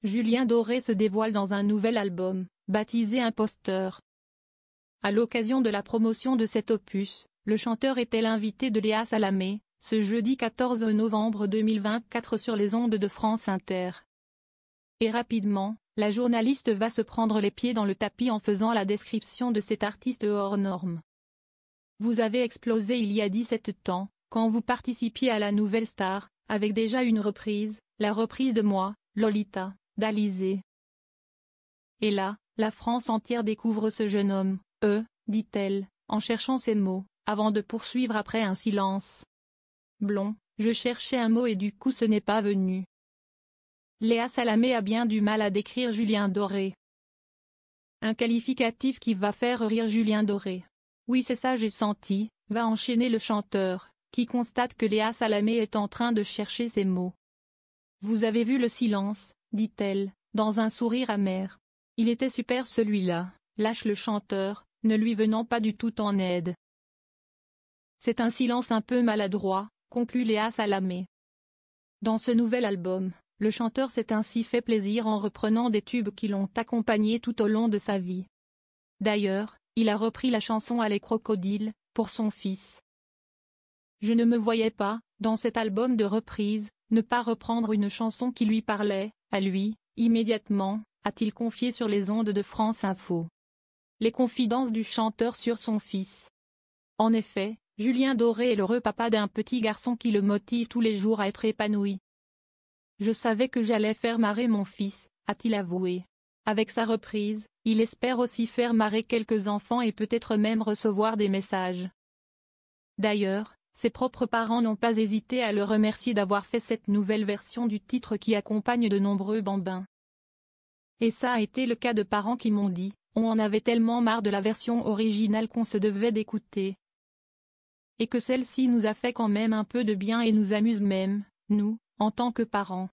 Julien Doré se dévoile dans un nouvel album, baptisé Imposteur. À l'occasion de la promotion de cet opus, le chanteur était l'invité de Léa Salamé, ce jeudi 14 novembre 2024 sur les ondes de France Inter. Et rapidement, la journaliste va se prendre les pieds dans le tapis en faisant la description de cet artiste hors norme. Vous avez explosé il y a 17 ans, quand vous participiez à la Nouvelle Star, avec déjà une reprise, la reprise de Moi, Lolita, d'Alizée. Et là, la France entière découvre ce jeune homme, dit-elle, en cherchant ses mots, avant de poursuivre après un silence. Blond, je cherchais un mot et du coup ce n'est pas venu. Léa Salamé a bien du mal à décrire Julien Doré. Un qualificatif qui va faire rire Julien Doré. Oui c'est ça j'ai senti, va enchaîner le chanteur, qui constate que Léa Salamé est en train de chercher ses mots. Vous avez vu le silence, dit-elle, dans un sourire amer. Il était super celui-là, lâche le chanteur, ne lui venant pas du tout en aide. C'est un silence un peu maladroit, conclut Léa Salamé. Dans ce nouvel album, le chanteur s'est ainsi fait plaisir en reprenant des tubes qui l'ont accompagné tout au long de sa vie. D'ailleurs, il a repris la chanson Allez crocodile, pour son fils. Je ne me voyais pas, dans cet album de reprises, ne pas reprendre une chanson qui lui parlait, à lui, immédiatement, a-t-il confié sur les ondes de France Info. Les confidences du chanteur sur son fils. En effet, Julien Doré est l'heureux papa d'un petit garçon qui le motive tous les jours à être épanoui. Je savais que j'allais faire marrer mon fils, a-t-il avoué. Avec sa reprise, il espère aussi faire marrer quelques enfants et peut-être même recevoir des messages. D'ailleurs, ses propres parents n'ont pas hésité à le remercier d'avoir fait cette nouvelle version du titre qui accompagne de nombreux bambins. Et ça a été le cas de parents qui m'ont dit, on en avait tellement marre de la version originale qu'on se devait d'écouter. Et que celle-ci nous a fait quand même un peu de bien et nous amuse même, nous, en tant que parents.